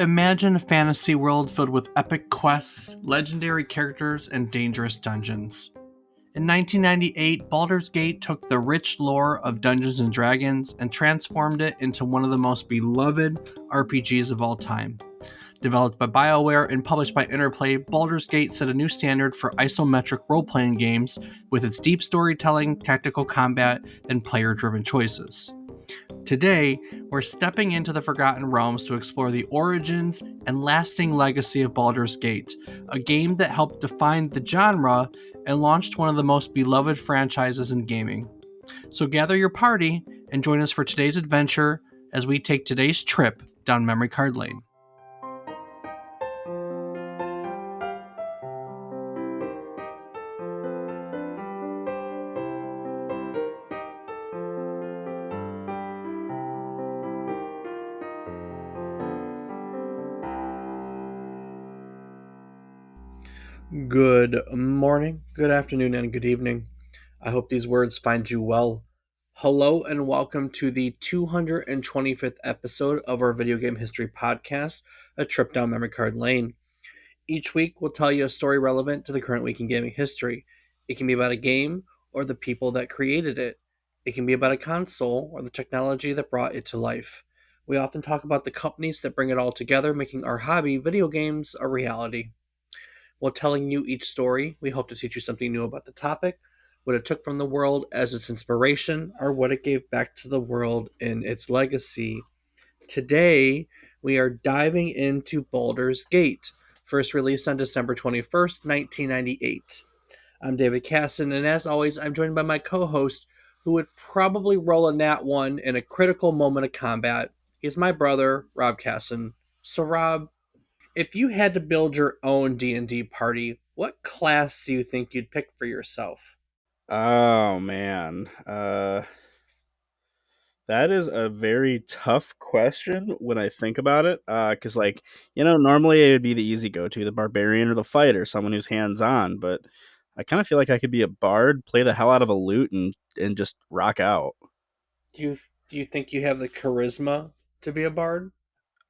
Imagine a fantasy world filled with epic quests, legendary characters, and dangerous dungeons. In 1998, Baldur's Gate took the rich lore of Dungeons and Dragons and transformed it into one of the most beloved RPGs of all time. Developed by BioWare and published by Interplay, Baldur's Gate set a new standard for isometric role-playing games with its deep storytelling, tactical combat, and player-driven choices. Today, we're stepping into the Forgotten Realms to explore the origins and lasting legacy of Baldur's Gate, a game that helped define the genre and launched one of the most beloved franchises in gaming. So gather your party and join us for today's adventure as we take today's trip down memory card lane. Good morning, good afternoon, and good evening. I hope these words find you well. Hello, and welcome to the 225th episode of our video game history podcast, A Trip Down Memory Card Lane. Each week, we'll tell you a story relevant to the current week in gaming history. It can be about a game or the people that created it. It can be about a console or the technology that brought it to life. We often talk about the companies that bring it all together, making our hobby, video games, a reality. While telling you each story, we hope to teach you something new about the topic, what it took from the world as its inspiration, or what it gave back to the world in its legacy. Today, we are diving into Baldur's Gate, first released on December 21st, 1998. I'm David Casson, and as always, I'm joined by my co-host, who would probably roll a nat 1 in a critical moment of combat. He's my brother, Rob Casson. So, Rob, if you had to build your own D&D party, what class do you think you'd pick for yourself? Oh man, that is a very tough question when I think about it. Because normally it would be the easy go-to, the barbarian or the fighter, someone who's hands-on. But I kind of feel like I could be a bard, play the hell out of a lute, and just rock out. Do you think you have the charisma to be a bard?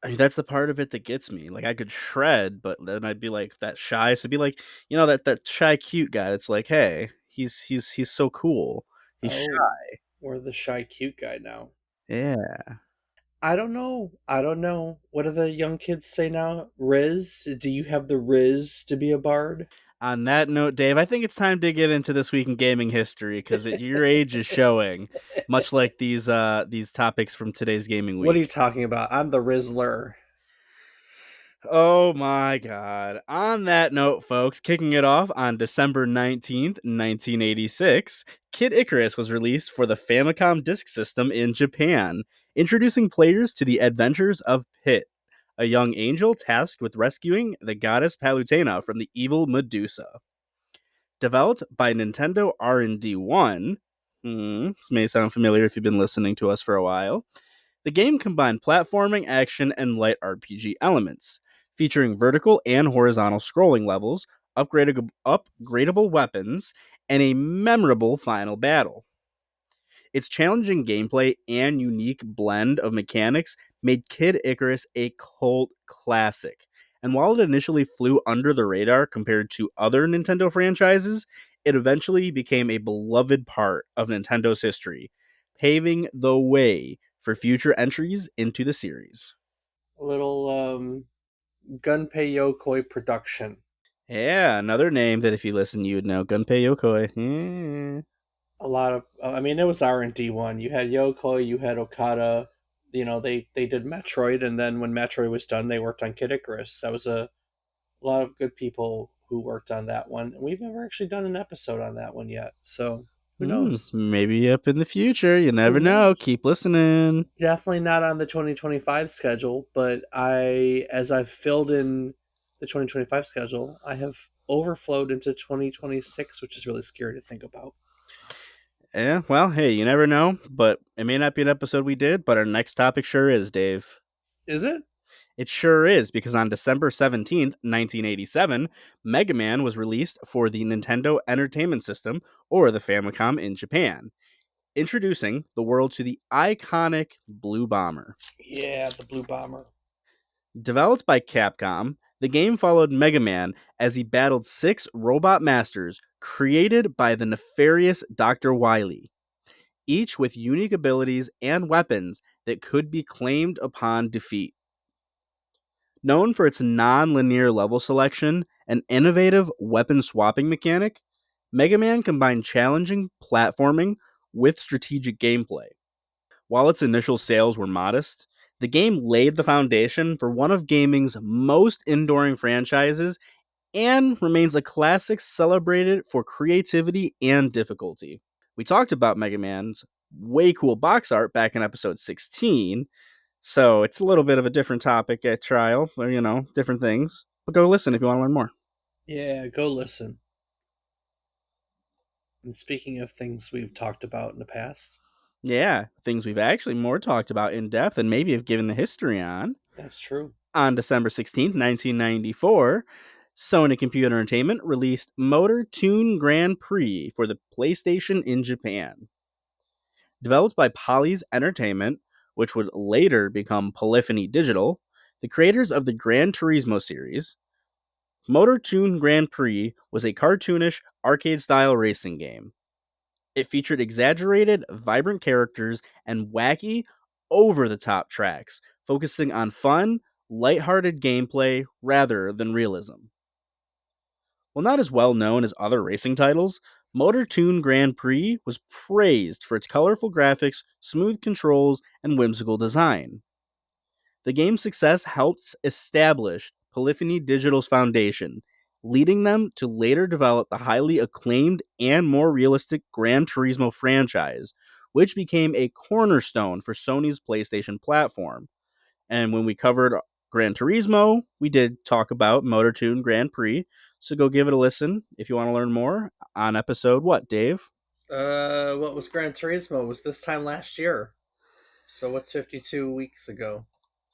I mean, that's the part of it that gets me. Like I could shred, but then I'd be like that shy. So it'd be like that shy cute guy. That's like, hey, he's so cool. He's Oh, shy. we're the shy cute guy now. Yeah. I don't know. I don't know. What do the young kids say now? Riz? Do you have the Riz to be a bard? On that note, Dave, I think it's time to get into this week in gaming history because your age is showing, much like these topics from today's gaming What are you week. talking about? I'm the Rizzler. Oh my god. On that note, folks, kicking it off on December 19th, 1986, Kid Icarus was released for the Famicom Disk System in Japan, introducing players to the adventures of Pit, a young angel tasked with rescuing the goddess Palutena from the evil Medusa. Developed by Nintendo R&D 1, this may sound familiar if you've been listening to us for a while, the game combined platforming, action, and light RPG elements, featuring vertical and horizontal scrolling levels, upgradable weapons, and a memorable final battle. Its challenging gameplay and unique blend of mechanics made Kid Icarus a cult classic. And while it initially flew under the radar compared to other Nintendo franchises, it eventually became a beloved part of Nintendo's history, paving the way for future entries into the series. A little Gunpei Yokoi production. Yeah, another name that if you listen, you would know, Gunpei Yokoi. Yeah. A lot of I mean, it was R&D one. You had Yokoi, you had Okada. They did Metroid, and then when Metroid was done, they worked on Kid Icarus. That was a lot of good people who worked on that one. And we've never actually done an episode on that one yet, so who knows? Maybe up in the future. You Who never know. knows? Keep listening. Definitely not on the 2025 schedule, but as I've filled in the 2025 schedule, I have overflowed into 2026, which is really scary to think about. Yeah, well, hey, you never know, but it may not be an episode we did, but our next topic sure is, Dave. Is it? It sure is, because on December 17th, 1987, Mega Man was released for the Nintendo Entertainment System, or the Famicom in Japan, introducing the world to the iconic Blue Bomber. Yeah, the Blue Bomber. Developed by Capcom, the game followed Mega Man as he battled six robot masters created by the nefarious Dr. Wily, each with unique abilities and weapons that could be claimed upon defeat. Known for its non linear level selection and innovative weapon swapping mechanic, Mega Man combined challenging platforming with strategic gameplay. While its initial sales were modest, the game laid the foundation for one of gaming's most enduring franchises and remains a classic celebrated for creativity and difficulty. We talked about Mega Man's way cool box art back in episode 16, so it's a little bit of a different topic at trial, or, different things. But go listen if you want to learn more. Yeah, go listen. And speaking of things we've talked about in the past, Yeah, things we've actually more talked about in depth and maybe have given the history on. that's true. On December 16th, 1994, Sony Computer Entertainment released Motor Tune Grand Prix for the PlayStation in Japan. Developed by Polly's Entertainment, which would later become Polyphony Digital, the creators of the Gran Turismo series, Motor Tune Grand Prix was a cartoonish, arcade style racing game. It featured exaggerated, vibrant characters and wacky, over the top tracks, focusing on fun, lighthearted gameplay rather than realism. While not as well known as other racing titles, Motor Tune Grand Prix was praised for its colorful graphics, smooth controls, and whimsical design. The game's success helped establish Polyphony Digital's foundation, leading them to later develop the highly acclaimed and more realistic Gran Turismo franchise, which became a cornerstone for Sony's PlayStation platform. And when we covered Gran Turismo, we did talk about Motor Tune Grand Prix. So go give it a listen if you want to learn more on episode what, Dave? What was Gran Turismo? It was this time last year. So what's 52 weeks ago?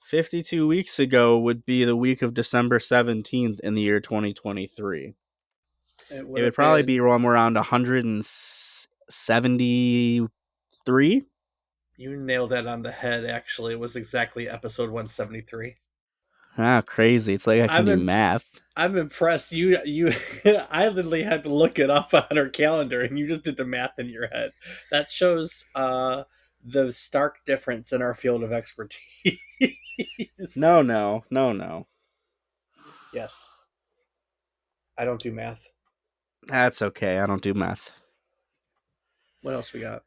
52 weeks ago would be the week of December 17th in the year 2023. It It would would have probably be been. around 173. You nailed that on the head. Actually, it was exactly episode 173. Ah, crazy. It's like I can I'm do in, math. I'm impressed. You I literally had to look it up on our calendar, and you just did the math in your head. That shows the stark difference in our field of expertise. No, no, no, no. Yes, I don't do math. That's okay. I don't do math. What else we got?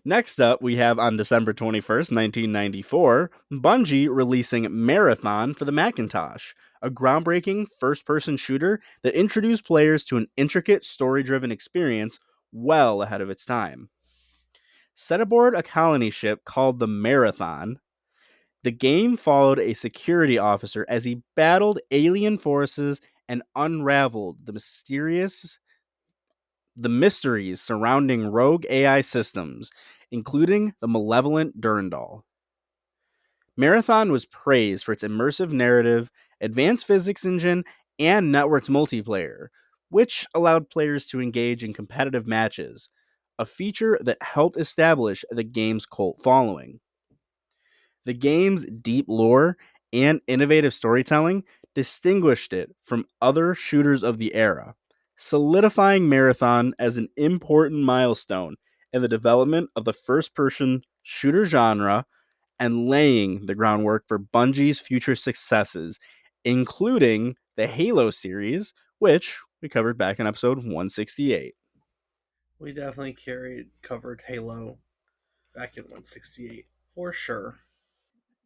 Next up, we have on December 21st, 1994, Bungie releasing Marathon for the Macintosh, a groundbreaking first person shooter that introduced players to an intricate story driven experience well ahead of its time. Set aboard a colony ship called the Marathon, the game followed a security officer as he battled alien forces and unraveled the mysteries surrounding rogue AI systems, including the malevolent Durandal. Marathon was praised for its immersive narrative, advanced physics engine, and networked multiplayer, which allowed players to engage in competitive matches, a feature that helped establish the game's cult following. The game's deep lore and innovative storytelling distinguished it from other shooters of the era, solidifying Marathon as an important milestone in the development of the first person shooter genre and laying the groundwork for Bungie's future successes, including the Halo series, which we covered back in episode 168. We definitely covered Halo back in 168 for sure.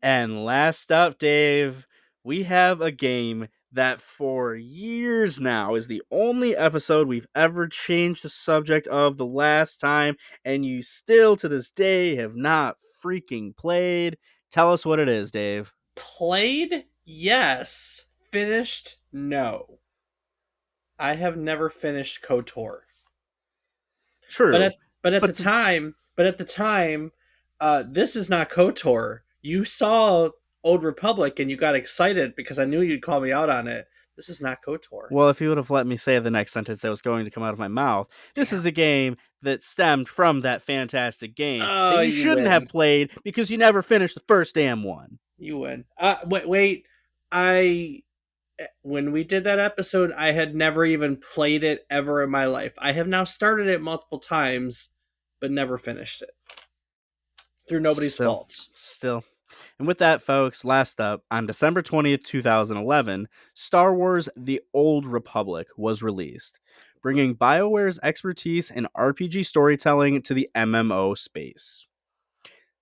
And last up, Dave, we have a game that for years now is the only episode we've ever changed the subject of the last time, and you still to this day have not freaking played. Tell us what it is, Dave. Played? Yes. Finished? No. I have never finished KOTOR. But True. at the But time, this is not KOTOR. You saw Old Republic and you got excited because I knew you'd call me out on it. This is not KOTOR. Well, if you would have let me say the next sentence that was going to come out of my mouth, this Damn. is a game that stemmed from that fantastic game that Oh, you you shouldn't have win. played because you never finished the first damn one. You win. Wait. I when we did that episode, I had never even played it ever in my life. I have now started it multiple times, but never finished it through nobody's Still, fault. still. And with that, folks, last up, on December 20th, 2011, Star Wars The Old Republic was released, bringing BioWare's expertise in RPG storytelling to the MMO space.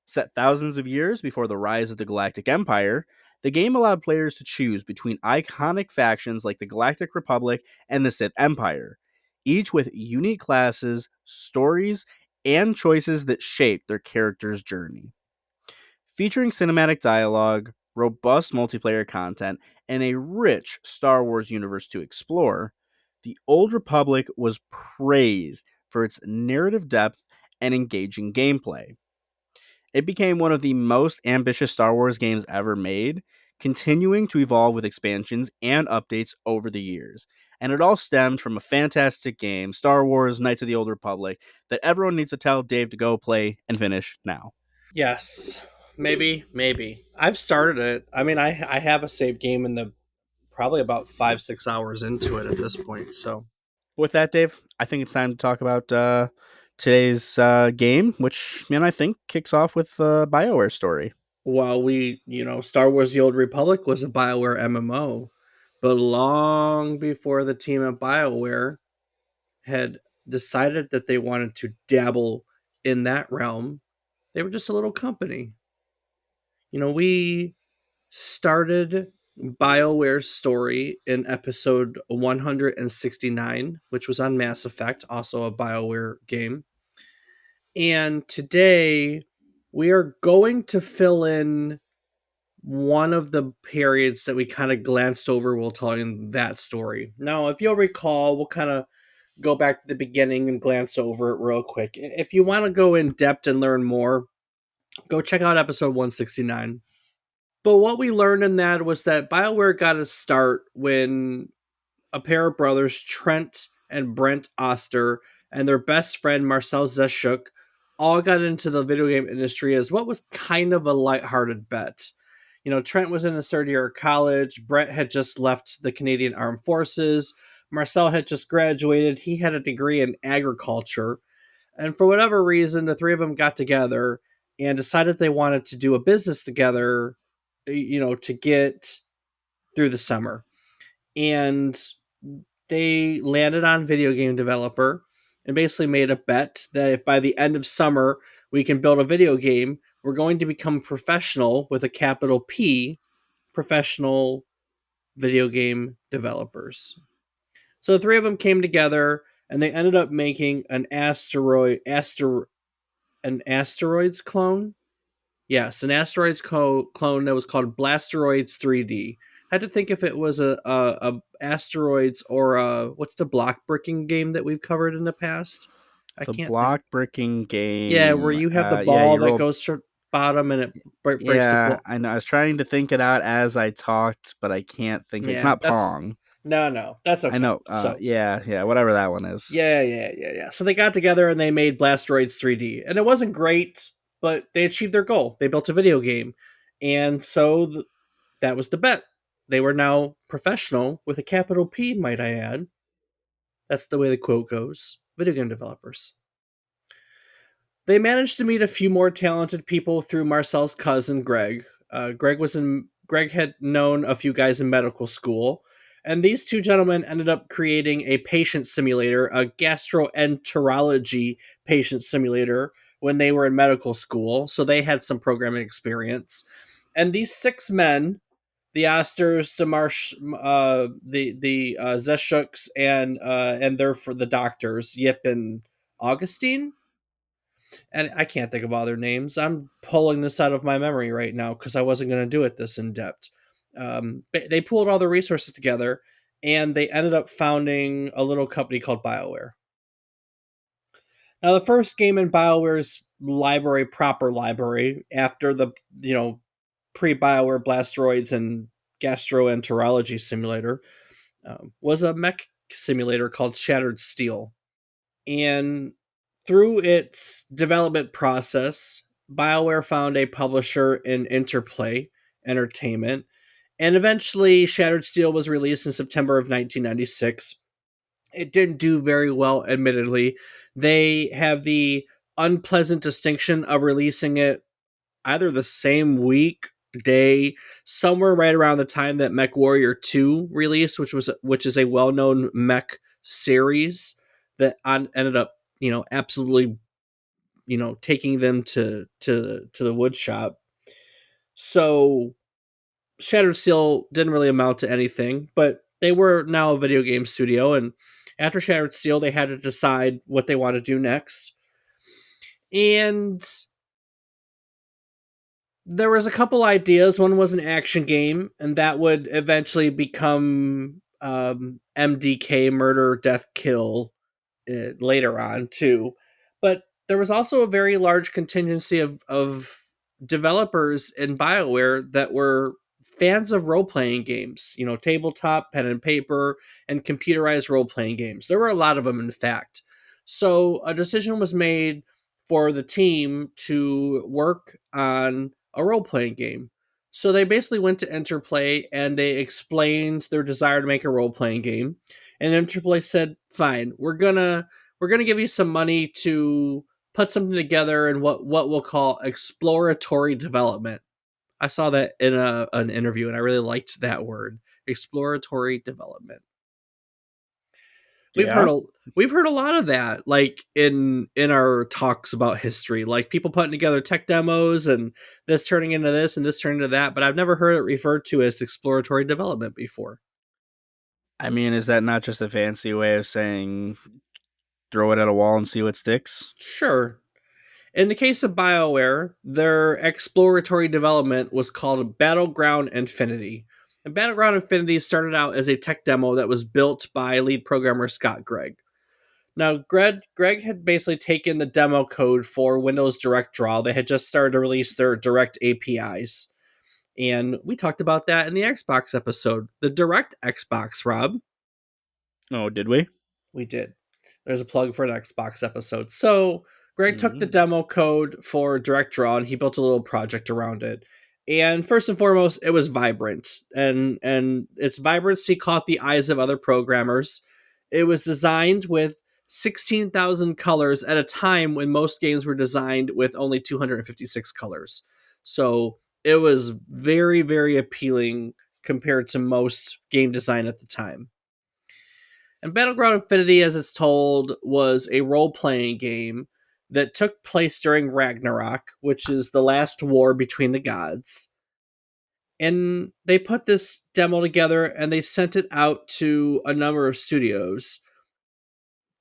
Set thousands of years before the rise of the Galactic Empire, the game allowed players to choose between iconic factions like the Galactic Republic and the Sith Empire, each with unique classes, stories, and choices that shape their character's journey. Featuring cinematic dialogue, robust multiplayer content, and a rich Star Wars universe to explore, The Old Republic was praised for its narrative depth and engaging gameplay. It became one of the most ambitious Star Wars games ever made, continuing to evolve with expansions and updates over the years. And it all stemmed from a fantastic game, Star Wars Knights of the Old Republic, that everyone needs to tell Dave to go play and finish now. Yes, maybe. I've started it. I mean, I have a save game in the probably about 5 6 hours into it at this point. So, With that, Dave, I think it's time to talk about today's game, which I think kicks off with BioWare story. while Star Wars: The Old Republic was a BioWare MMO, but long before the team at BioWare had decided that they wanted to dabble in that realm, they were just a little company. We started BioWare's story in episode 169, which was on Mass Effect, also a BioWare game. And today we are going to fill in one of the periods that we kind of glanced over while telling that story. Now, if you'll recall, we'll kind of go back to the beginning and glance over it real quick. If you want to go in depth and learn more, go check out episode 169. But what we learned in that was that BioWare got a start when a pair of brothers, Trent and Brent Oster, and their best friend Marcel Zeshuk, all got into the video game industry as what was kind of a lighthearted bet. Trent was in his third year of college. Brent had just left the Canadian Armed Forces. Marcel had just graduated. He had a degree in agriculture. And for whatever reason, the three of them got together and decided they wanted to do a business together, to get through the summer. And they landed on video game developer and basically made a bet that if by the end of summer we can build a video game, we're going to become professional with a capital P, professional video game developers. So the three of them came together and they ended up making an asteroids clone. Yes, an asteroids clone that was called Blasteroids 3D. I had to think if it was a asteroids or a what's the block bricking game that we've covered in the past. I The can't think. block bricking Yeah, where game. you have the Yeah, ball you that roll. goes to bottom and it breaks the Yeah, block. I know. I was trying to think it out as I talked, but I can't think. It's Yeah, not Pong. no, that's I okay. know. So Yeah, whatever that one is. yeah. So they got together and they made Blasteroids 3D, and it wasn't great, but they achieved their goal. They built a video game, and so that was the bet. They were now professional with a capital P, might I add. That's the way the quote goes. Video game developers. They managed to meet a few more talented people through Marcel's cousin Greg. Greg had known a few guys in medical school, and these two gentlemen ended up creating a patient simulator, a gastroenterology patient simulator, when they were in medical school. So they had some programming experience. And these six men, the Osters, the Marsh, the Zeshuks, and they're for the doctors, Yip and Augustine, and I can't think of all their names. I'm pulling this out of my memory right now because I wasn't going to do it this in depth. They pulled all the resources together, and they ended up founding a little company called BioWare. Now, the first game in BioWare's library, proper library, after the pre BioWare Blasteroids and Gastroenterology Simulator, was a mech simulator called Shattered Steel. And through its development process, BioWare found a publisher in Interplay Entertainment, and eventually Shattered Steel was released in September of 1996. It didn't do very well, admittedly. They have the unpleasant distinction of releasing it either the same week, day, somewhere right around the time that Mech Warrior 2 released, which is a well-known mech series that ended up, absolutely, taking them to the wood shop. So Shattered Steel didn't really amount to anything, but they were now a video game studio, and after Shattered Steel, they had to decide what they want to do next. And there was a couple ideas. One was an action game, and that would eventually become MDK, Murder, Death, Kill, later on too. But there was also a very large contingency of developers in BioWare that were fans of role playing games, tabletop, pen and paper, and computerized role playing games. There were a lot of them, in fact. So a decision was made for the team to work on a role playing game. So they basically went to Interplay and they explained their desire to make a role playing game. And Interplay said, "Fine, we're gonna give you some money to put something together in what we'll call exploratory development." I saw that in an interview, and I really liked that word, exploratory development. We've heard Yeah. a we've heard a lot of that, like in our talks about history, like people putting together tech demos and this turning into this and this turning into that. But I've never heard it referred to as exploratory development before. I mean, is that not just a fancy way of saying throw it at a wall and see what sticks? Sure. In the case of BioWare, their exploratory development was called Battleground Infinity. And Battleground Infinity started out as a tech demo that was built by lead programmer Scott Gregg. Now, Greg had basically taken the demo code for Windows Direct Draw. They had just started to release their direct APIs. And we talked about that in the Xbox episode. The Direct Xbox, Rob. Oh, did we? We did. There's a plug for an Xbox episode. So Greg took the Mm. demo code for Direct Draw and he built a little project around it. And first and foremost, it was vibrant, and its vibrancy caught the eyes of other programmers. It was designed with 16,000 colors at a time when most games were designed with only 256 colors. So it was very, very appealing compared to most game design at the time. And Battleground Infinity, as it's told, was a role playing game that took place during Ragnarok, which is the last war between the gods. And they put this demo together and they sent it out to a number of studios.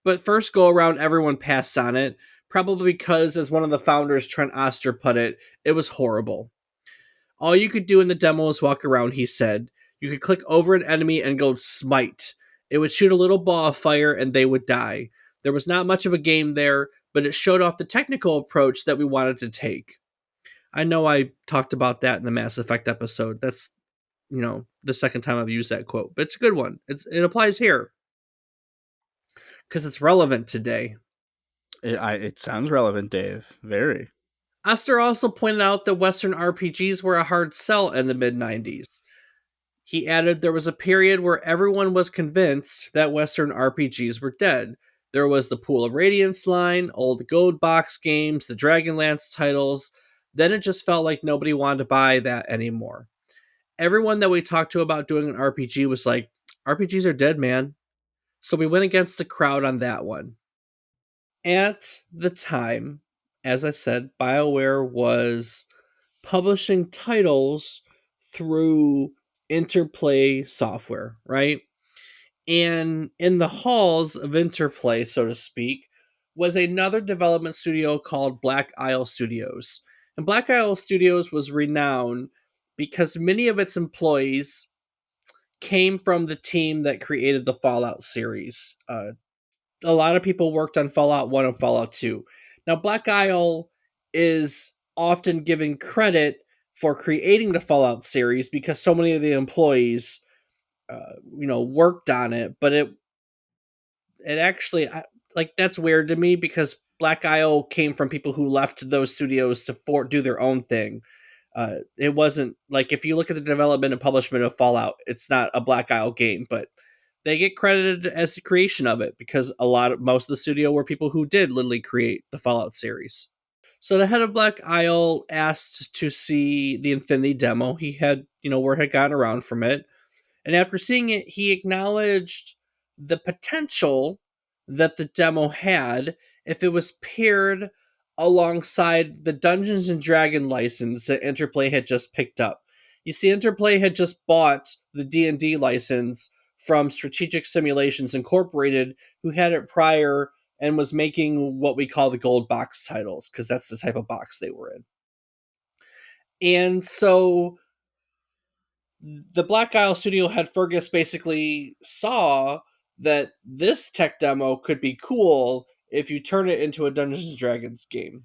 But first go around, everyone passed on it, probably because, as one of the founders, Trent Oster, put it, it was horrible. All you could do in the demo was walk around, he said. You could click over an enemy and go smite. It would shoot a little ball of fire and they would die. There was not much of a game there, but it showed off the technical approach that we wanted to take. I know I talked about that in the Mass Effect episode. That's, the second time I've used that quote, but it's a good one. It applies here because it's relevant today. It sounds relevant, Dave. Very. Oster also pointed out that Western RPGs were a hard sell in the mid 90s. He added there was a period where everyone was convinced that Western RPGs were dead. There was the Pool of Radiance line, old Gold Box games, the Dragonlance titles. Then it just felt like nobody wanted to buy that anymore. Everyone that we talked to about doing an RPG was like, RPGs are dead, man. So we went against the crowd on that one. At the time, as I said, BioWare was publishing titles through Interplay software, right? And in the halls of Interplay, so to speak, was another development studio called Black Isle Studios. And Black Isle Studios was renowned because many of its employees came from the team that created the Fallout series. A lot of people worked on Fallout 1 and Fallout 2. Now, Black Isle is often given credit for creating the Fallout series because so many of the employees worked on it, but it actually like that's weird to me because Black IO came from people who left those studios to do their own thing. It wasn't like if you look at the development and publishment of Fallout, it's not a Black IO game, but they get credited as the creation of it because most of the studio were people who did literally create the Fallout series. So the head of Black Isle asked to see the Infinity demo. He had, word had gotten around from it. And after seeing it, he acknowledged the potential that the demo had if it was paired alongside the Dungeons and Dragon license that Interplay had just picked up. You see, Interplay had just bought the D&D license from Strategic Simulations Incorporated, who had it prior and was making what we call the gold box titles, because that's the type of box they were in. And so the Black Isle studio had Fergus basically saw that this tech demo could be cool if you turn it into a Dungeons and Dragons game.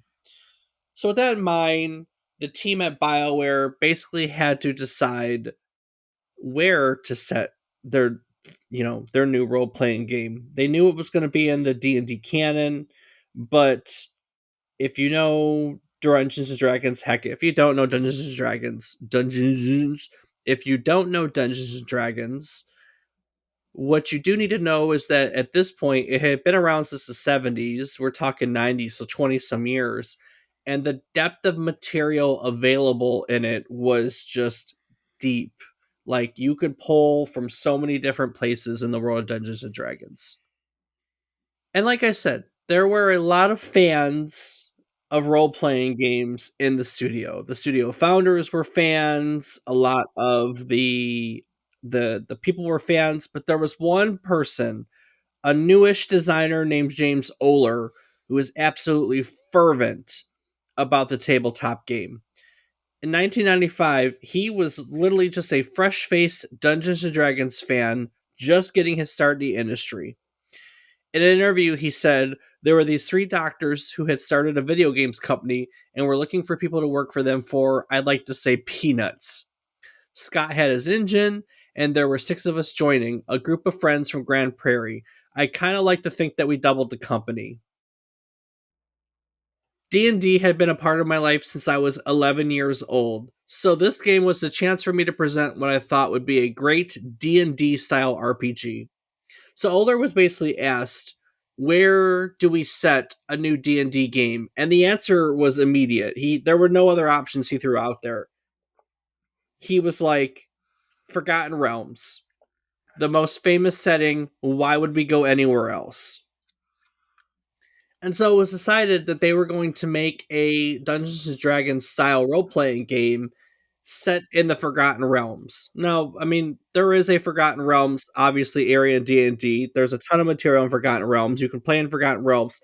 So with that in mind, the team at BioWare basically had to decide where to set their new role playing game. They knew it was going to be in the D&D canon, but if you know Dungeons and Dragons, heck, if you don't know if you don't know Dungeons and Dragons, what you do need to know is that at this point, it had been around since the 70s. We're talking 90s, so 20 some years. And the depth of material available in it was just deep. Like you could pull from so many different places in the world of Dungeons and Dragons. And like I said, there were a lot of fans of role playing games in the studio. The studio founders were fans, a lot of the people were fans, but there was one person, a newish designer named James Oler, who was absolutely fervent about the tabletop game. In 1995, he was literally just a fresh-faced Dungeons and Dragons fan just getting his start in the industry. In an interview, he said there were these three doctors who had started a video games company and were looking for people to work for them for, I'd like to say, peanuts. Scott had his engine, and there were six of us joining, a group of friends from Grand Prairie. I kind of like to think that we doubled the company. D&D had been a part of my life since I was 11 years old, so this game was the chance for me to present what I thought would be a great D&D style RPG. So Older was basically asked, where do we set a new D&D game? And the answer was immediate. There were no other options he threw out there. He was like, Forgotten Realms. The most famous setting, why would we go anywhere else? And so it was decided that they were going to make a Dungeons and Dragons style role playing game set in the Forgotten Realms. Now, I mean, there is a Forgotten Realms obviously area in D&D. There's a ton of material in Forgotten Realms. You can play in Forgotten Realms.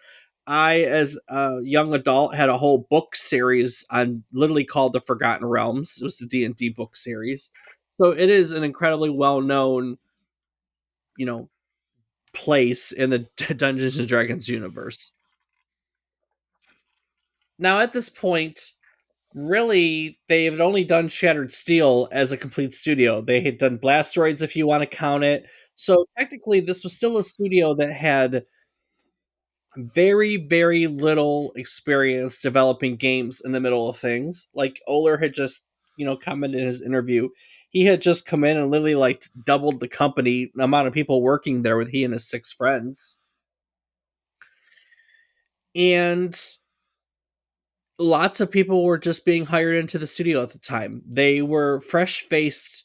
I, as a young adult, had a whole book series on literally called the Forgotten Realms. It was the D&D book series. So it is an incredibly well known, you know, place in the Dungeons and Dragons universe. Now, at this point, really, they had only done Shattered Steel as a complete studio. They had done Blastoids, if you want to count it. So technically, this was still a studio that had very, very little experience developing games in the middle of things. Like Oler had just, commented in his interview. He had just come in and literally like doubled the company the amount of people working there with he and his six friends. And lots of people were just being hired into the studio at the time. They were fresh faced,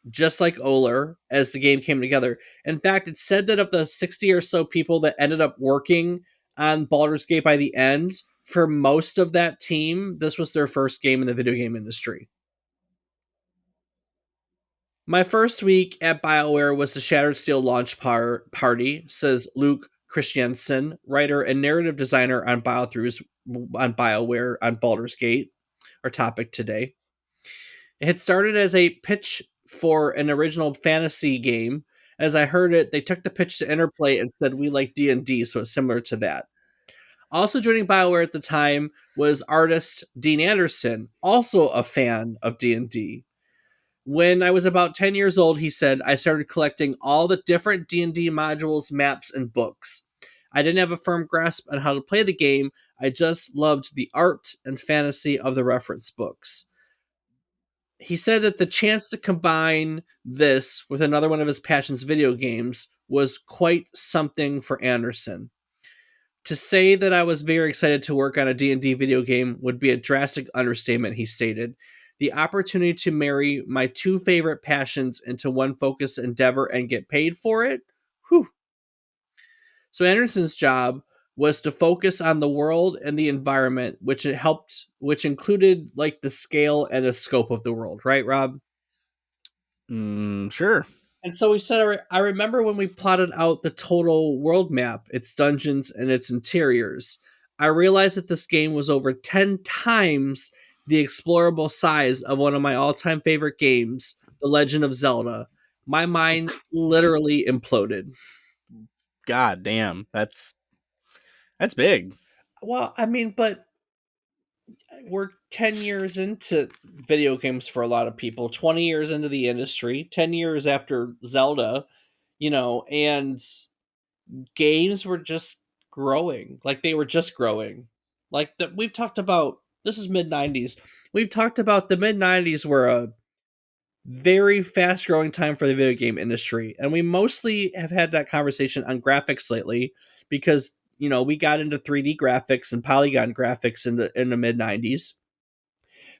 just like Oler, as the game came together. In fact, it's said that of the 60 or so people that ended up working on Baldur's Gate by the end, for most of that team, this was their first game in the video game industry. My first week at BioWare was the Shattered Steel launch party, says Luke Christiansen, writer and narrative designer on BioWare on Baldur's Gate, our topic today. It had started as a pitch for an original fantasy game. As I heard it, they took the pitch to Interplay and said, we like D&D, so it's similar to that. Also joining BioWare at the time was artist Dean Anderson, also a fan of D&D. When I was about 10 years old, he said, I started collecting all the different D&D modules, maps, and books. I didn't have a firm grasp on how to play the game. I just loved the art and fantasy of the reference books. He said that the chance to combine this with another one of his passions, video games, was quite something for Anderson. To say that I was very excited to work on a D&D video game would be a drastic understatement, he stated. The opportunity to marry my two favorite passions into one focused endeavor and get paid for it? Whew. So Anderson's job was to focus on the world and the environment, which included like the scale and the scope of the world, right, Rob? Sure. And so we said, I remember when we plotted out the total world map, its dungeons, and its interiors. I realized that this game was over 10 times the explorable size of one of my all time favorite games, The Legend of Zelda. My mind literally imploded. God damn, that's big. Well, I mean, but we're 10 years into video games for a lot of people, 20 years into the industry, 10 years after Zelda, and games were just growing. Like they were just growing. Like that we've talked about this is mid 90s. We've talked about the mid 90s were a very fast growing time for the video game industry. And we mostly have had that conversation on graphics lately because, we got into 3D graphics and polygon graphics in the mid 90s.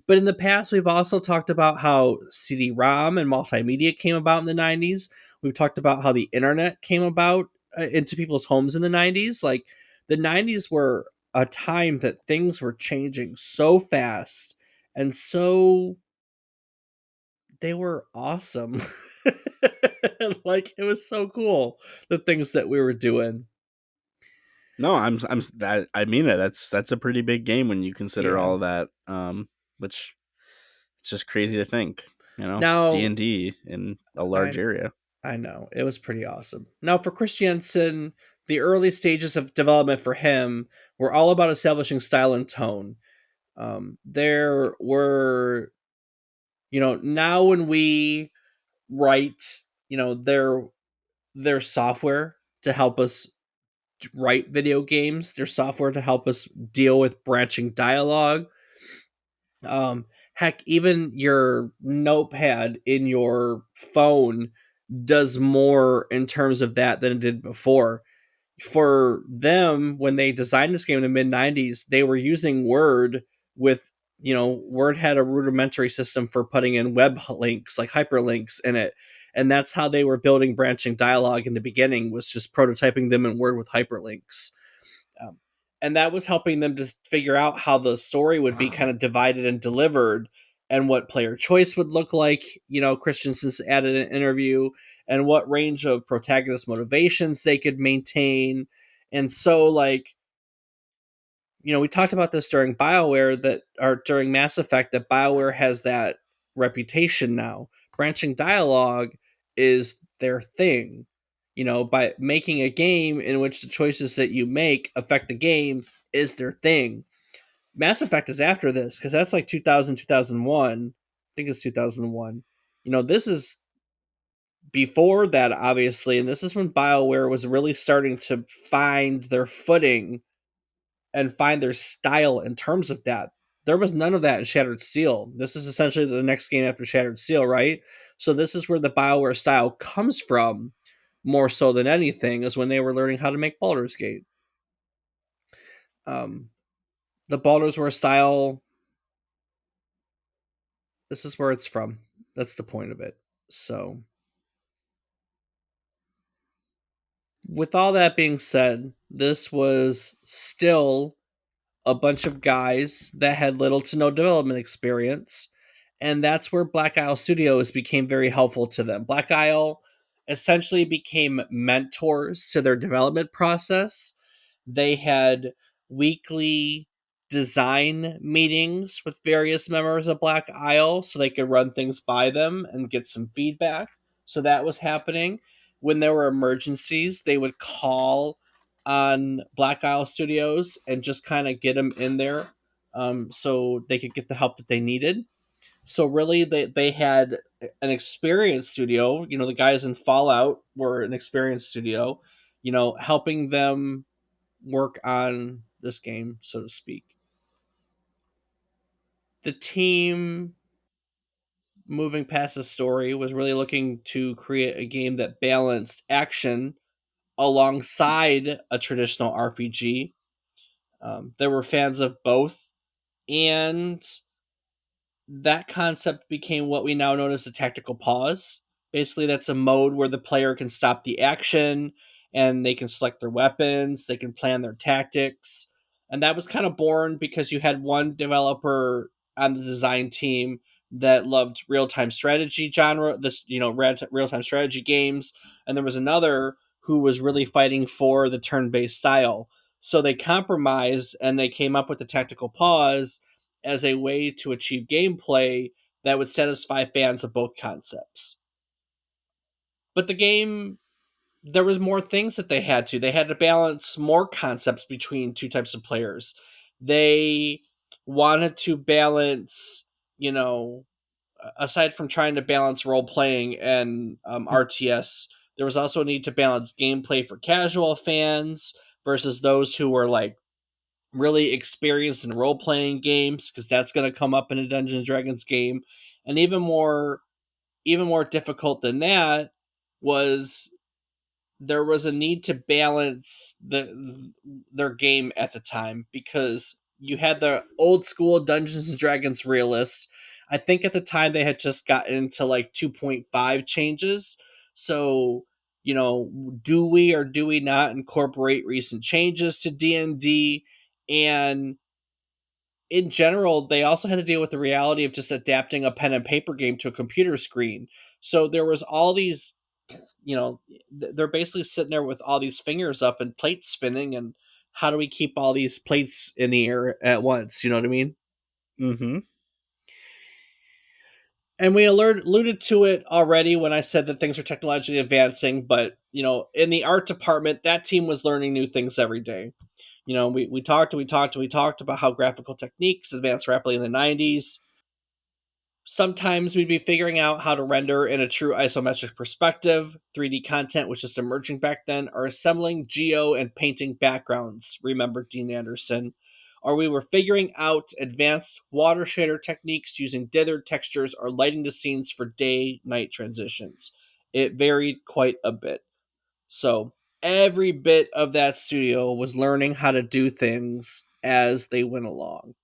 But in the past, we've also talked about how CD-ROM and multimedia came about in the 90s. We've talked about how the internet came about into people's homes in the 90s. Like the 90s were a time that things were changing so fast and so they were awesome. Like it was so cool the things that we were doing. No, I'm that I mean it. That's a pretty big game when you consider Yeah. all of that. Which it's just crazy to think. D Now, and D in a large I area. I know. It was pretty awesome. Now, for Christiansen, the early stages of development for him were all about establishing style and tone. There were, now when we write, there's software to help us write video games. There's software to help us deal with branching dialogue. Heck, even your notepad in your phone does more in terms of that than it did before. For them, when they designed this game in the mid 90s, they were using Word with, Word had a rudimentary system for putting in web links, like hyperlinks in it. And that's how they were building branching dialogue in the beginning, was just prototyping them in Word with hyperlinks. Um, and that was helping them to figure out how the story would be kind of divided and delivered and what player choice would look like. Christensen's added an interview and what range of protagonist motivations they could maintain. And so, like, we talked about this during BioWare or during Mass Effect, that BioWare has that reputation now. Branching dialogue is their thing. By making a game in which the choices that you make affect the game is their thing. Mass Effect is after this because that's like 2000, 2001. I think it's 2001. This is before that, obviously, and this is when BioWare was really starting to find their footing and find their style in terms of that. There was none of that in Shattered Steel. This is essentially the next game after Shattered Steel, right? So this is where the BioWare style comes from, more so than anything, is when they were learning how to make Baldur's Gate. Um, the Baldur's Ware style, this is where it's from. That's the point of it. So, with all that being said, this was still a bunch of guys that had little to no development experience. And that's where Black Isle Studios became very helpful to them. Black Isle essentially became mentors to their development process. They had weekly design meetings with various members of Black Isle so they could run things by them and get some feedback. So that was happening. When there were emergencies, they would call on Black Isle Studios and just kind of get them in there so they could get the help that they needed. So really, they had an experienced studio. You know, the guys in Fallout were an experienced studio. You know, helping them work on this game, so to speak. The team, moving past the story, was really looking to create a game that balanced action alongside a traditional RPG. There were fans of both, and that concept became what we now know as a tactical pause. Basically, that's a mode where the player can stop the action and they can select their weapons, they can plan their tactics. And that was kind of born because you had one developer on the design team that loved real-time strategy genre, this, you know, real-time strategy games, and there was another who was really fighting for the turn-based style. So they compromised and they came up with the tactical pause as a way to achieve gameplay that would satisfy fans of both concepts. But the game, there was more things that they had to. They had to balance more concepts between two types of players. They wanted to balance, you know, aside from trying to balance role playing and RTS, there was also a need to balance gameplay for casual fans versus those who were like really experienced in role playing games, because that's going to come up in a Dungeons and Dragons game. And even more difficult than that was there was a need to balance their game at the time, because you had the old school Dungeons and Dragons realist. I think at the time they had just gotten into like 2.5 changes. So, you know, do we or do we not incorporate recent changes to D&D? And in general, they also had to deal with the reality of just adapting a pen and paper game to a computer screen. So there was all these, you know, they're basically sitting there with all these fingers up and plates spinning, and how do we keep all these plates in the air at once? You know what I mean? Mm-hmm. And we alluded to it already when I said that things are technologically advancing, but, you know, in the art department, that team was learning new things every day. You know, we talked about how graphical techniques advanced rapidly in the 90s. Sometimes we'd be figuring out how to render in a true isometric perspective. 3D content was just emerging back then, or assembling geo and painting backgrounds. Remember Dean Anderson. Or we were figuring out advanced water shader techniques using dithered textures or lighting the scenes for day night transitions. It varied quite a bit. So every bit of that studio was learning how to do things as they went along.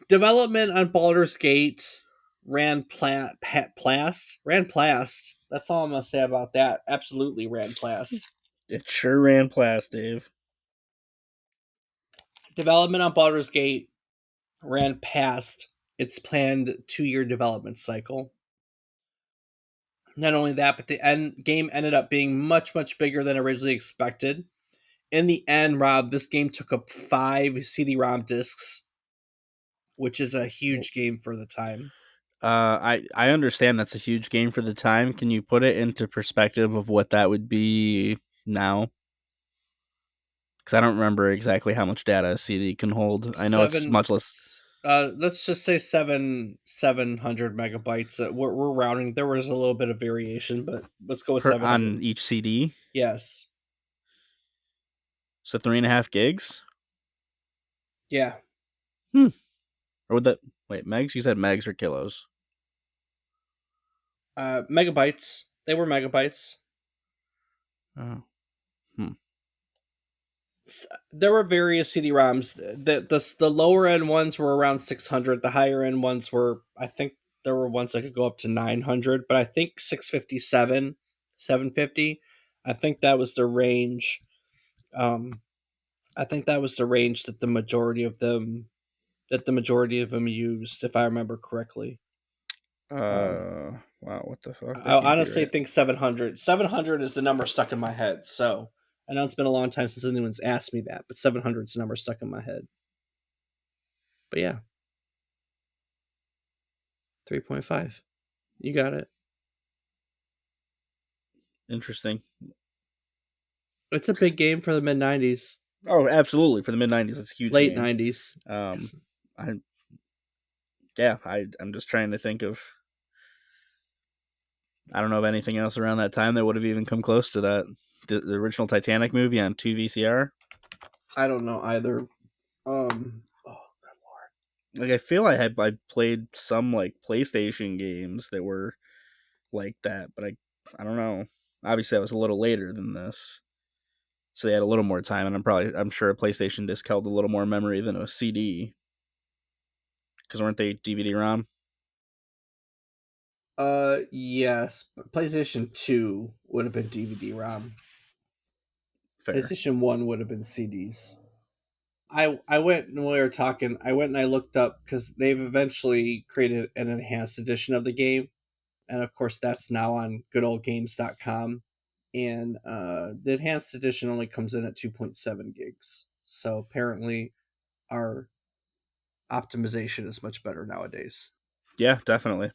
Development on Baldur's Gate ran plast. That's all I'm gonna say about that. Absolutely ran plast. It sure ran past, Dave. Development on Baldur's Gate ran past its planned 2-year development cycle. Not only that, but the game ended up being much bigger than originally expected. In the end, Rob, this game took up 5 CD-ROM discs, which is a huge game for the time. I understand that's a huge game for the time. Can you put it into perspective of what that would be now? Because I don't remember exactly how much data a CD can hold. I know it's Seven much less let's just say 700 megabytes. We're rounding. There was a little bit of variation, but let's go with per 700. on each CD. Yes. So 3.5 gigs. Yeah. Hmm. Or would that wait megs? You said megs or kilos? Megabytes. They were megabytes. Oh. Hmm. There were various CD-ROMs. The lower end ones were around 600. The higher end ones were, I think there were ones that could go up to 900, but I think 657, 750. I think that was the range. Um, I think that was the range that the majority of them used, if I remember correctly. Wow. What the fuck? That I can't be honestly right. think 700. 700 is the number stuck in my head. So I know it's been a long time since anyone's asked me that, but 700 is the number stuck in my head. But yeah, 3.5. You got it. Interesting. It's a big game for the mid 90s, Oh, absolutely. For the mid '90s, it's a huge late game. 90s. Um, I Yeah, I'm just trying to think of. I don't know of anything else around that time that would have even come close to that. The original Titanic movie on 2 VCR. I don't know either. Oh, Like I feel I played some like PlayStation games that were like that, but I don't know. Obviously, I was a little later than this, so they had a little more time, and I'm sure a PlayStation disc held a little more memory than a CD because weren't they DVD-ROM? yes, but PlayStation 2 would have been DVD-ROM. Fair. PlayStation 1 would have been CDs. I went when we were talking. I went and I looked up because they've eventually created an enhanced edition of the game, and of course that's now on goodoldgames.com. And the enhanced edition only comes in at 2.7 gigs. So apparently our optimization is much better nowadays. Yeah, definitely.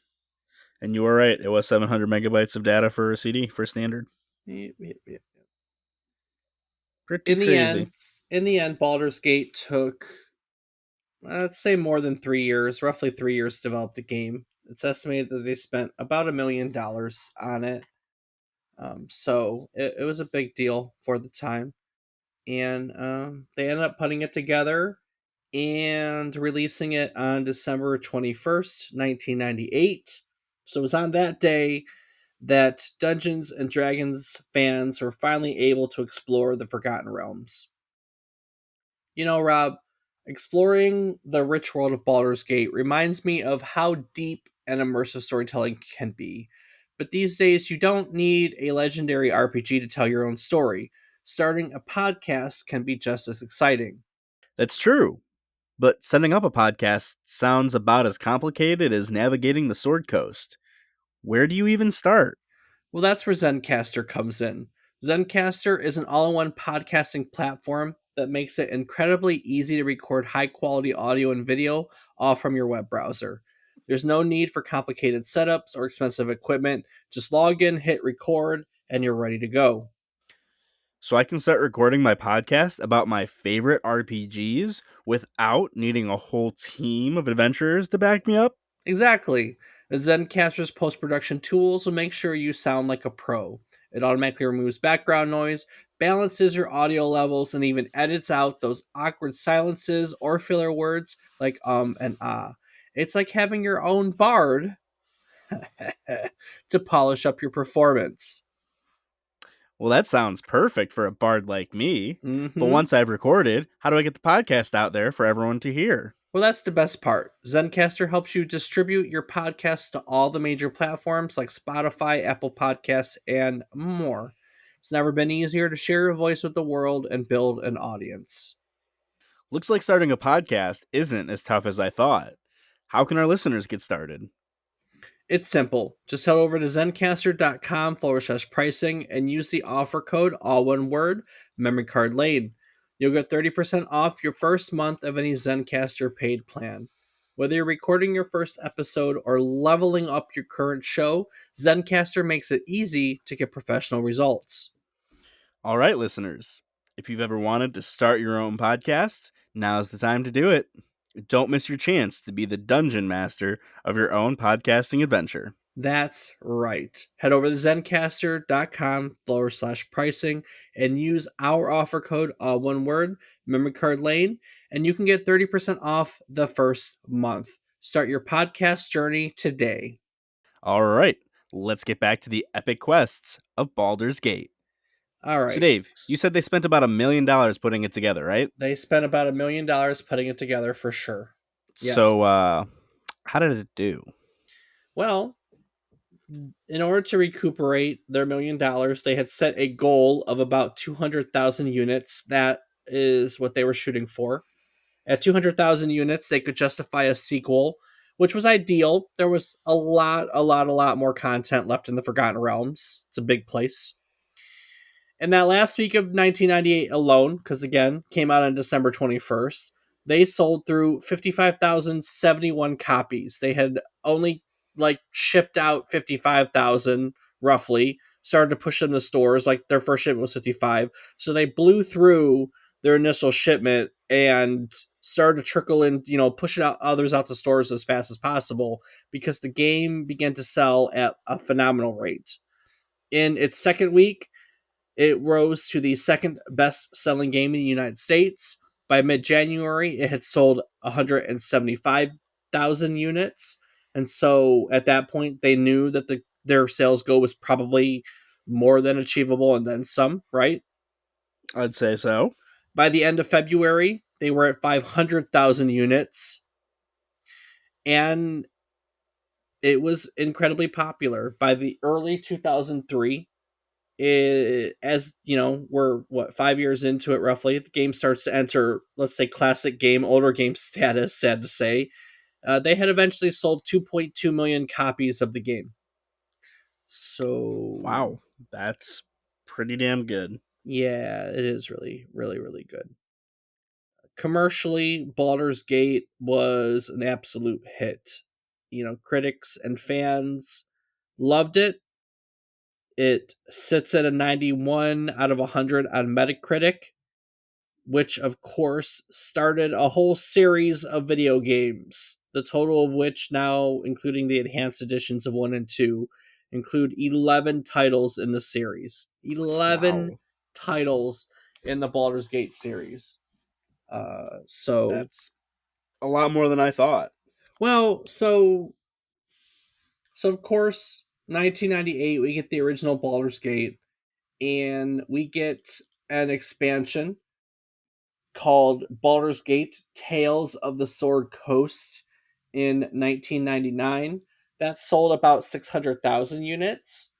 And you were right. It was 700 megabytes of data for a CD for standard. Yep, yep, yep. Pretty In the crazy. end, in the end, Baldur's Gate took, let's say, more than 3 years, roughly 3 years to develop the game. It's estimated that they spent about $1 million on it. So it was a big deal for the time. And they ended up putting it together and releasing it on December 21st, 1998. So it was on that day that Dungeons and Dragons fans were finally able to explore the Forgotten Realms. You know, Rob, exploring the rich world of Baldur's Gate reminds me of how deep and immersive storytelling can be. But these days, you don't need a legendary RPG to tell your own story. Starting a podcast can be just as exciting. That's true. But setting up a podcast sounds about as complicated as navigating the Sword Coast. Where do you even start? Well, that's where Zencaster comes in. Zencaster is an all in one podcasting platform that makes it incredibly easy to record high quality audio and video all from your web browser. There's no need for complicated setups or expensive equipment. Just log in, hit record, and you're ready to go. So I can start recording my podcast about my favorite RPGs without needing a whole team of adventurers to back me up? Exactly. The Zencaster's post production tools will make sure you sound like a pro. It automatically removes background noise, balances your audio levels, and even edits out those awkward silences or filler words like and ah. It's like having your own bard to polish up your performance. Well, that sounds perfect for a bard like me. But Mm-hmm. once I've recorded, how do I get the podcast out there for everyone to hear? Well, that's the best part. Zencaster helps you distribute your podcasts to all the major platforms like Spotify, Apple Podcasts, and more. It's never been easier to share your voice with the world and build an audience. Looks like starting a podcast isn't as tough as I thought. How can our listeners get started? It's simple. Just head over to zencaster.com/pricing and use the offer code, all one word, memory card lane. You'll get 30% off your first month of any Zencaster paid plan. Whether you're recording your first episode or leveling up your current show, Zencaster makes it easy to get professional results. All right, listeners. If you've ever wanted to start your own podcast, now's the time to do it. Don't miss your chance to be the dungeon master of your own podcasting adventure. That's right. Head over to zencaster.com/pricing and use our offer code, all one word, memory card lane, and you can get 30% off the first month. Start your podcast journey today. All right, let's get back to the epic quests of Baldur's Gate. All So, right. Dave, you said they spent about $1 million putting it together, right? They spent about $1 million putting it together for sure. Yes. So, how did it do? Well, in order to recuperate their $1 million, they had set a goal of about 200,000 units. That is what they were shooting for. At 200,000 units, they could justify a sequel, which was ideal. There was a lot more content left in the Forgotten Realms. It's a big place. And that last week of 1998 alone, because again, came out on December 21st, they sold through 55,071 copies. They had only like shipped out 55,000 roughly, started to push them to stores. Like their first shipment was 55. So they blew through their initial shipment and started to trickle in, pushing out others out the stores as fast as possible because the game began to sell at a phenomenal rate. In its second week, it rose to the second best selling game in the United States. By mid January, it had sold 175,000 units. And so at that point, they knew that their sales goal was probably more than achievable and then some, right? I'd say so. By the end of February, they were at 500,000 units. And it was incredibly popular. By the early 2003, as you know, we're 5 years into it roughly. The game starts to enter, let's say, classic game, older game status. Sad to say, they had eventually sold 2.2 million copies of the game. So Wow, that's pretty damn good. yeah, it is really, really, really good. Commercially, Baldur's Gate was an absolute hit. Critics and fans loved it. It sits at a 91 out of 100 on Metacritic, which of course started a whole series of video games, the total of which now, including the enhanced editions of 1 and 2, include 11 titles in the series. 11 Wow, titles in the Baldur's Gate series. So, that's a lot more than I thought. well, so of course, 1998, we get the original Baldur's Gate, and we get an expansion called Baldur's Gate Tales of the Sword Coast in 1999. That sold about 600,000 units.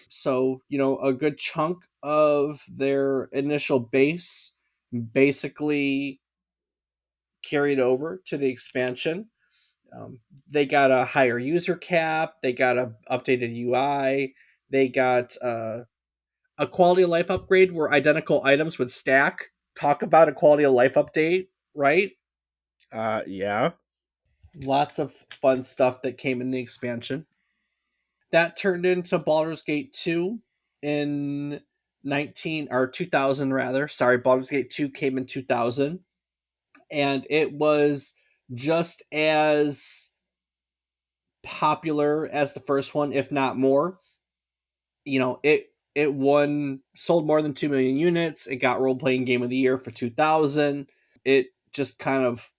So, a good chunk of their initial base basically carried over to the expansion. They got a higher user cap, they got a updated UI, they got a quality of life upgrade where identical items would stack. Talk about a quality of life update, right? Yeah. Lots of fun stuff that came in the expansion. That turned into Baldur's Gate 2 in 19 or 2000 rather. Sorry, Baldur's Gate 2 came in 2000, and it was just as popular as the first one, if not more. It won, sold more than 2 million units. It got role playing game of the year for 2000. It just kind of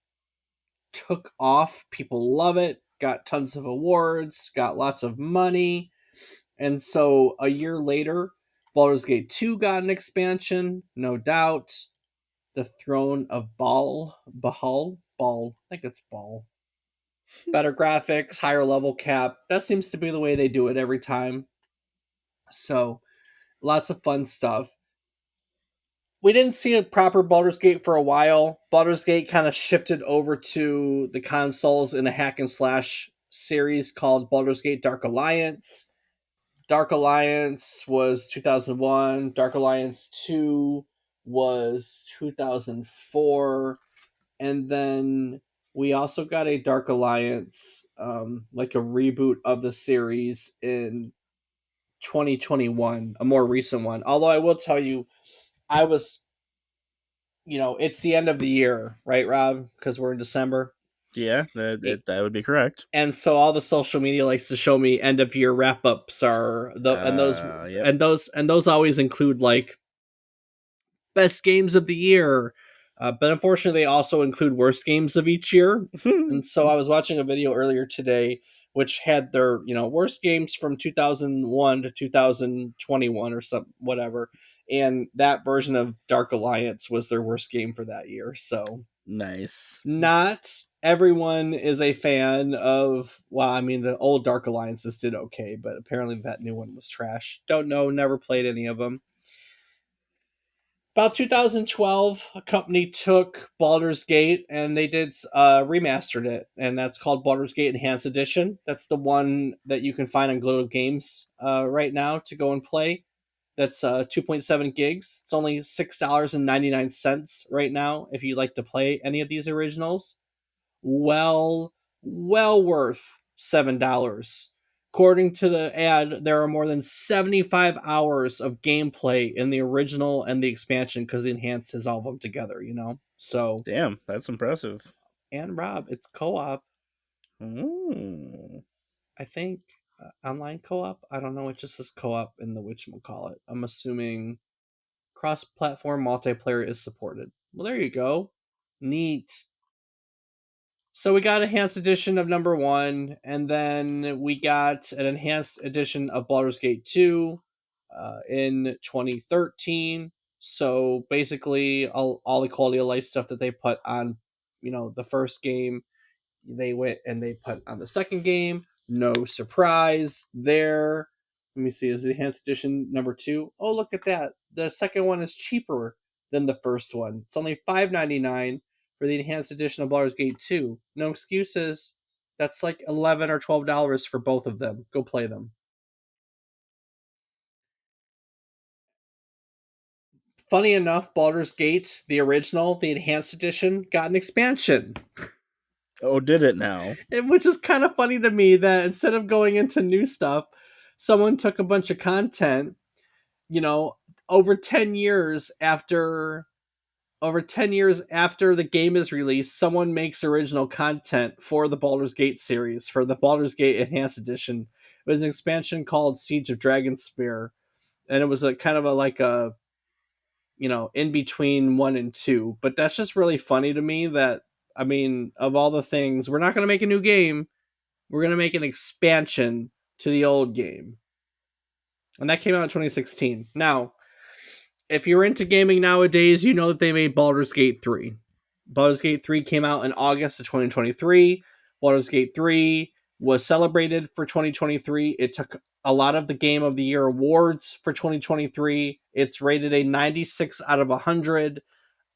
took off. People love it. Got tons of awards, got lots of money. And so a year later, Baldur's Gate 2 got an expansion, no doubt. The Throne of Ball, I think it's Ball. Better graphics, higher level cap. That seems to be the way they do it every time. So lots of fun stuff. We didn't see a proper Baldur's Gate for a while. Baldur's Gate kind of shifted over to the consoles in a hack and slash series called Baldur's Gate Dark Alliance. Dark Alliance was 2001. Dark Alliance 2 was 2004. And then we also got a Dark Alliance, like a reboot of the series in 2021, a more recent one. Although I will tell you, I was, it's the end of the year, right, Rob? Because we're in December. Yeah, that would be correct. And so all the social media likes to show me end of year wrap ups are the and those Yep. and those always include like best games of the year, but unfortunately they also include worst games of each year. And so I was watching a video earlier today which had their worst games from 2001 to 2021 or some whatever, and that version of Dark Alliance was their worst game for that year. So Nice. not everyone is a fan of, well, I mean, the old Dark Alliances did okay, but apparently that new one was trash. Don't know, never played any of them. About 2012, a company took Baldur's Gate and they did remastered it, and that's called Baldur's Gate Enhanced Edition. That's the one that you can find on Glow Games right now to go and play. That's 2.7 gigs. It's only $6.99 right now if you'd like to play any of these originals. Well worth $7. According to the ad, there are more than 75 hours of gameplay in the original and the expansion because the enhanced has all of them together, you know? So, Damn, that's impressive. and Rob, it's co op, Ooh. I think. Online co op? I don't know. It just says co op in the whatchamacallit. I'm assuming cross platform multiplayer is supported. Well, there you go. Neat. So we got enhanced edition of number one, and then we got an enhanced edition of Baldur's Gate 2 in 2013. So basically, all the quality of life stuff that they put on, the first game, they went and they put on the second game. No surprise there. Let me see. Is the enhanced edition number two? Oh, look at that. The second one is cheaper than the first one. It's only $5.99 for the enhanced edition of Baldur's Gate 2. No excuses. That's like $11 or $12 for both of them. Go play them. Funny enough, Baldur's Gate, the original, the enhanced edition, got an expansion. Oh, did it now? Which is kind of funny to me that instead of going into new stuff, someone took a bunch of content, you know, over 10 years after the game is released, someone makes original content for the Baldur's Gate series, for the Baldur's Gate Enhanced Edition. It was an expansion called Siege of Dragonspear, and it was a kind of a like a in between one and two. But that's just really funny to me that I mean, of all the things, we're not going to make a new game. We're going to make an expansion to the old game. And that came out in 2016. Now, if you're into gaming nowadays, you know that they made Baldur's Gate 3. Baldur's Gate 3 came out in August of 2023. Baldur's Gate 3 was celebrated for 2023. It took a lot of the Game of the Year awards for 2023. It's rated a 96 out of 100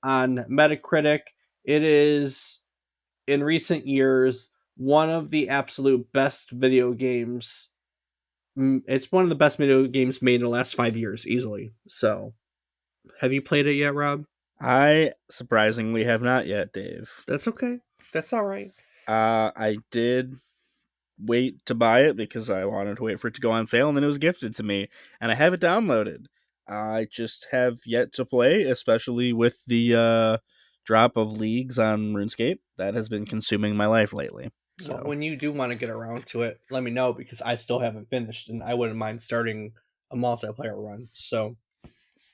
on Metacritic. It is, in recent years, one of the absolute best video games. It's one of the best video games made in the last 5 years, easily. So, have you played it yet, Rob? I surprisingly have not yet, Dave. That's okay. That's all right. I did wait to buy it because I wanted to wait for it to go on sale, and then it was gifted to me, and I have it downloaded. I just have yet to play, especially with the drop of leagues on RuneScape. That has been consuming my life lately. Well, So, when you do want to get around to it, let me know because I still haven't finished, and I wouldn't mind starting a multiplayer run. So,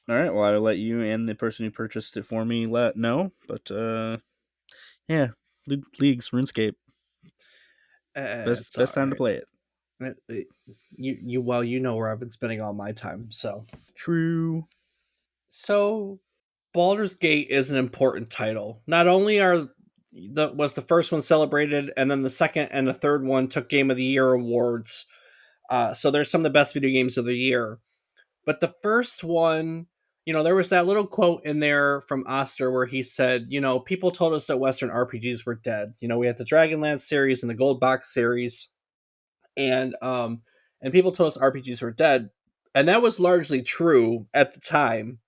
all right. Well, I'll let you and the person who purchased it for me let know. But yeah, leagues, RuneScape, best it's all best time to right. play it. You know where I've been spending all my time. True. So Baldur's Gate is an important title. Not only was the first one celebrated, and then the second and the third one took Game of the Year awards. So there's some of the best video games of the year. But the first one, there was that little quote in there from Oster where he said, people told us that Western RPGs were dead. We had the Dragonlance series and the Gold Box series, and people told us RPGs were dead, and that was largely true at the time.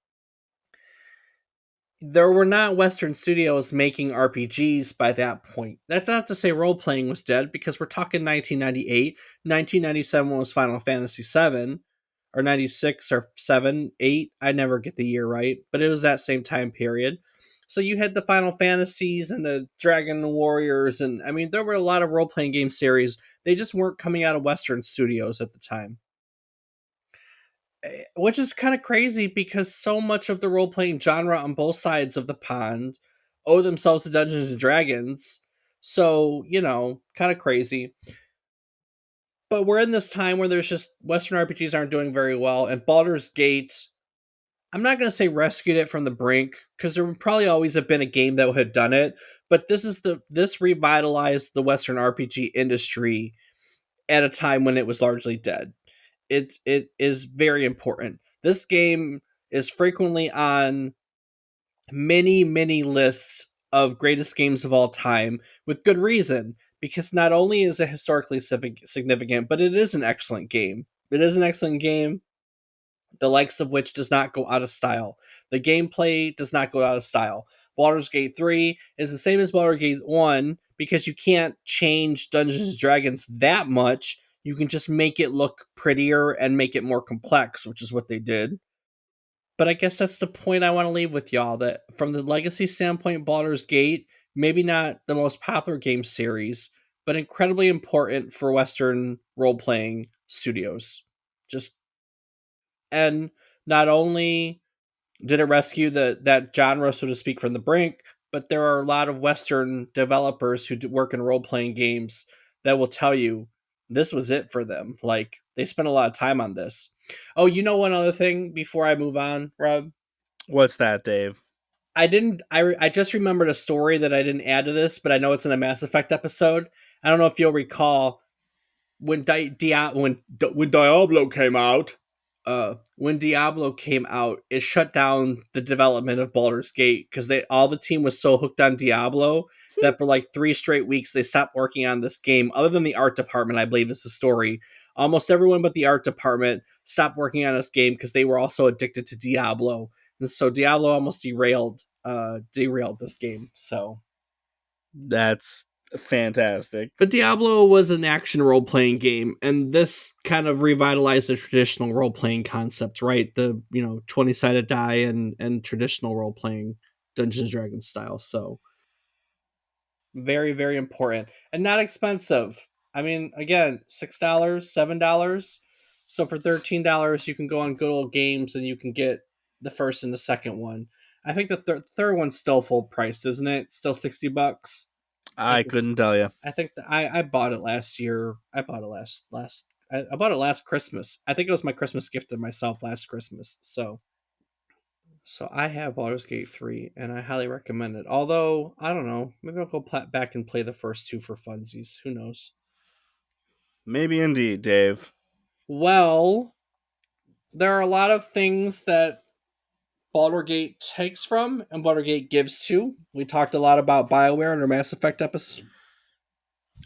There were not Western studios making RPGs by that point. That's not to say role playing was dead, because we're talking 1998. 1997 was Final Fantasy VII, or 96 or 7, 8. I never get the year right, but it was that same time period. So you had the Final Fantasies and the Dragon Warriors, and I mean, there were a lot of role playing game series. They just weren't coming out of Western studios at the time, which is kind of crazy because so much of the role playing genre on both sides of the pond owe themselves to Dungeons and Dragons. So, kind of crazy. But we're in this time where there's just Western RPGs aren't doing very well, and Baldur's Gate, I'm not going to say rescued it from the brink, because there would probably always have been a game that had done it. But this revitalized the Western RPG industry at a time when it was largely dead. It is very important. This game is frequently on many lists of greatest games of all time, with good reason, because not only is it historically significant, but it is an excellent game. It is an excellent game, the likes of which does not go out of style. The gameplay does not go out of style. Baldur's Gate 3 is the same as Baldur's Gate 1 because you can't change Dungeons and Dragons that much. you can just make it look prettier and make it more complex, which is what they did. But I guess that's the point I want to leave with y'all, that from the legacy standpoint, Baldur's Gate, maybe not the most popular game series, but incredibly important for Western role playing studios. Just and not only did it rescue that genre, so to speak, from the brink, but there are a lot of Western developers who work in role playing games that will tell you this was it for them. Like they spent a lot of time on this. Oh, you know one other thing before I move on, Rob? What's that, Dave? I didn't. I just remembered a story that I didn't add to this, but I know it's in a Mass Effect episode. I don't know if you'll recall when when Diablo came out. When Diablo came out, it shut down the development of Baldur's Gate because they all the team was so hooked on Diablo that for like 3 straight weeks they stopped working on this game. Other than the art department, I believe is the story. Almost everyone but the art department stopped working on this game because they were also addicted to Diablo, and so Diablo almost derailed this game. So That's fantastic. but Diablo was an action role playing game, and this kind of revitalized the traditional role playing concept, right? The 20 sided die and traditional role playing Dungeons and Dragons style. So very very important and not expensive. I mean, again, $6, $7. So for $13, you can go on good old games and you can get the first and the second one. I think the third one's still full price, isn't it? Still $60. I think I it's couldn't tell you. I think that I bought it last year. I bought it I bought it last Christmas. I think it was my Christmas gift to myself last Christmas. So I have Baldur's Gate 3 and I highly recommend it. Although, I don't know, maybe I'll go back and play the first two for funsies. Who knows? Maybe indeed, Dave. Well, there are a lot of things that Baldur's Gate takes from and Baldur's Gate gives to. We talked a lot about BioWare in our Mass Effect episode.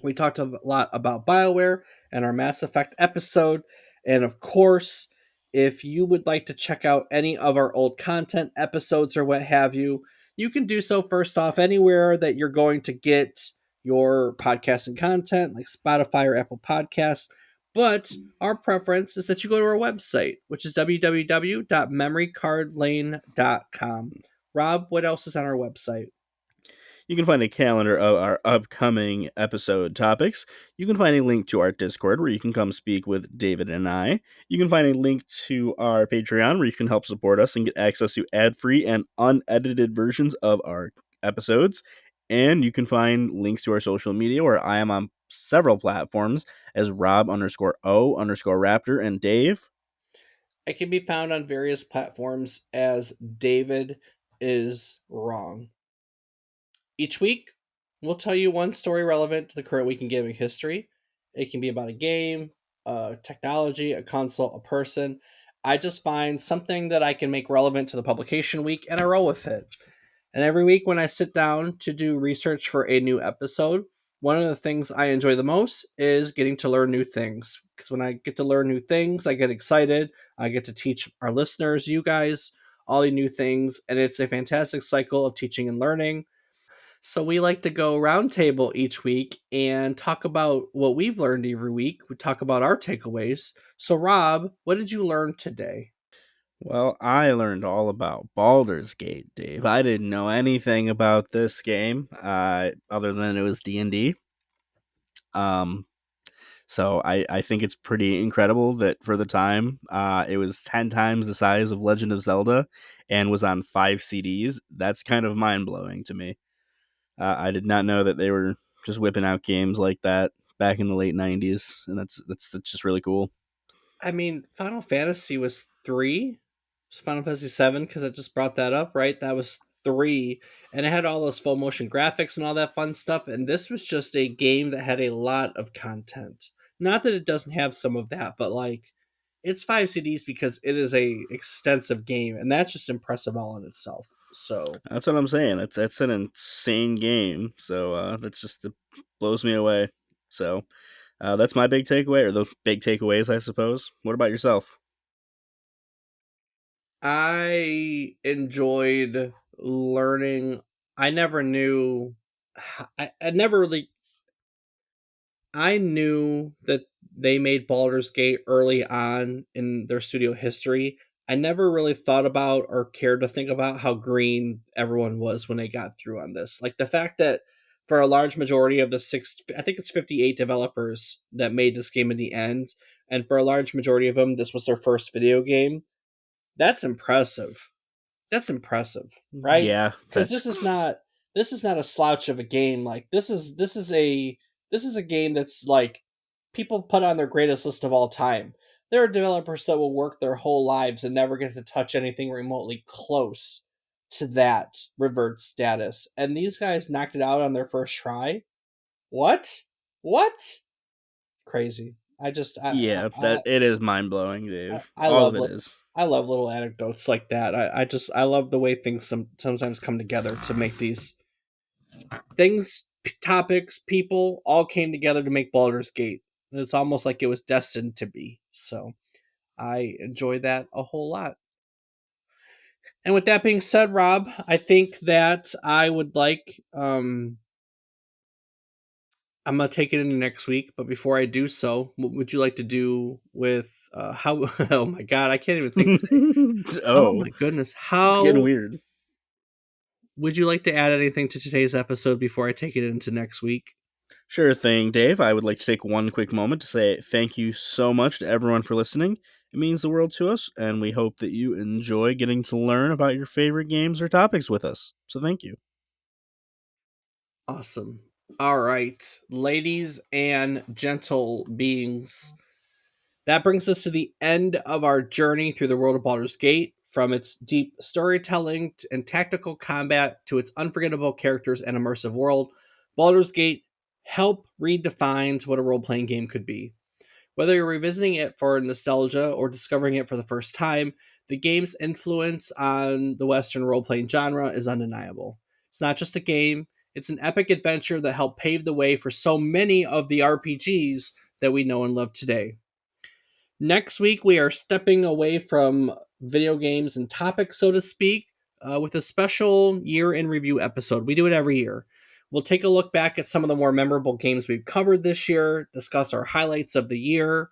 We talked a lot about BioWare and our Mass Effect episode. And of course, if you would like to check out any of our old content episodes or what have you, you can do so first off anywhere that you're going to get your podcasting content, like Spotify or Apple Podcasts. But our preference is that you go to our website, which is www.memorycardlane.com. Rob, what else is on our website? You can find a calendar of our upcoming episode topics. You can find a link to our Discord where you can come speak with David and I. You can find a link to our Patreon where you can help support us and get access to ad free and unedited versions of our episodes. And you can find links to our social media where I am on several platforms as Rob underscore O underscore Raptor and Dave. It can be found on various platforms as David is wrong. Each week, we'll tell you one story relevant to the current week in gaming history. It can be about a game, technology, a console, a person. I just find something that I can make relevant to the publication week and I roll with it. And every week when I sit down to do research for a new episode, one of the things I enjoy the most is getting to learn new things. Because when I get to learn new things, I get excited. I get to teach our listeners, you guys, all the new things. And it's a fantastic cycle of teaching and learning. So we like to go roundtable each week and talk about what we've learned every week. We talk about our takeaways. So Rob, what did you learn today? Well, I learned all about Baldur's Gate, Dave. I didn't know anything about this game, other than it was D&D. Um, so I think it's pretty incredible that for the time, it was 10 times the size of Legend of Zelda and was on 5 CDs. That's kind of mind blowing to me. I did not know that they were just whipping out games like that back in the late 90s, and that's just really cool. I mean, Final Fantasy was 3. Final Fantasy 7 because I just brought that up, right? That was 3 and it had all those full motion graphics and all that fun stuff, and this was just a game that had a lot of content. Not that it doesn't have some of that, but like it's 5 CDs because it is a extensive game and that's just impressive all in itself. So That's what I'm saying. That's an insane game. So that's just it blows me away. So that's my big takeaway, or the big takeaways, I suppose. What about yourself? I enjoyed learning. I never knew. I never really. I knew that. they made Baldur's Gate early on in their studio history, I never really thought about or cared to think about how green everyone was when they got through on this. Like the fact that for a large majority of the I think it's 58 developers that made this game in the end, and for a large majority of them, this was their first video game. That's impressive. That's impressive, right? Yeah, Because that's this is not a slouch of a game. Like this is a game that's like people put on their greatest list of all time. There are developers that will work their whole lives and never get to touch anything remotely close to that revered status. And these guys knocked it out on their first try. What? What? Crazy. yeah, that it is mind blowing, Dave. I All of love it is. I love little anecdotes like that. I love the way things sometimes come together to make these things, topics, people all came together to make Baldur's Gate. It's almost like it was destined to be. So I enjoy that a whole lot. And with that being said, Rob, I think that I would like I'm gonna take it into next week, but before I do so, what would you like to do with how? Oh my God, I can't even think today. Oh Oh, my goodness, it's getting how weird. would you like to add anything to today's episode before I take it into next week? Sure thing, Dave. I would like to take one quick moment to say thank you so much to everyone for listening. It means the world to us, and we hope that you enjoy getting to learn about your favorite games or topics with us. So thank you. Awesome. All right, ladies and gentle beings, that brings us to the end of our journey through the world of Baldur's Gate. From its deep storytelling and tactical combat to its unforgettable characters and immersive world, Baldur's Gate help redefines what a role playing game could be. Whether you're revisiting it for nostalgia or discovering it for the first time, the game's influence on the Western role playing genre is undeniable. It's not just a game, it's an epic adventure that helped pave the way for so many of the RPGs that we know and love today. Next week, we are stepping away from video games and topics, so to speak, with a special year in review episode. We do it every year. We'll take a look back at some of the more memorable games we've covered this year, discuss our highlights of the year,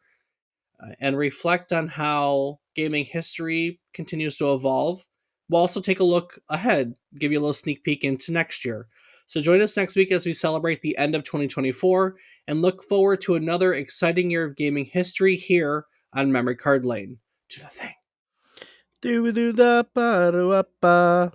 and reflect on how gaming history continues to evolve. We'll also take a look ahead, give you a little sneak peek into next year. So join us next week as we celebrate the end of 2024 and look forward to another exciting year of gaming history here on Memory Card Lane. To the thing. Do do da ba do ba.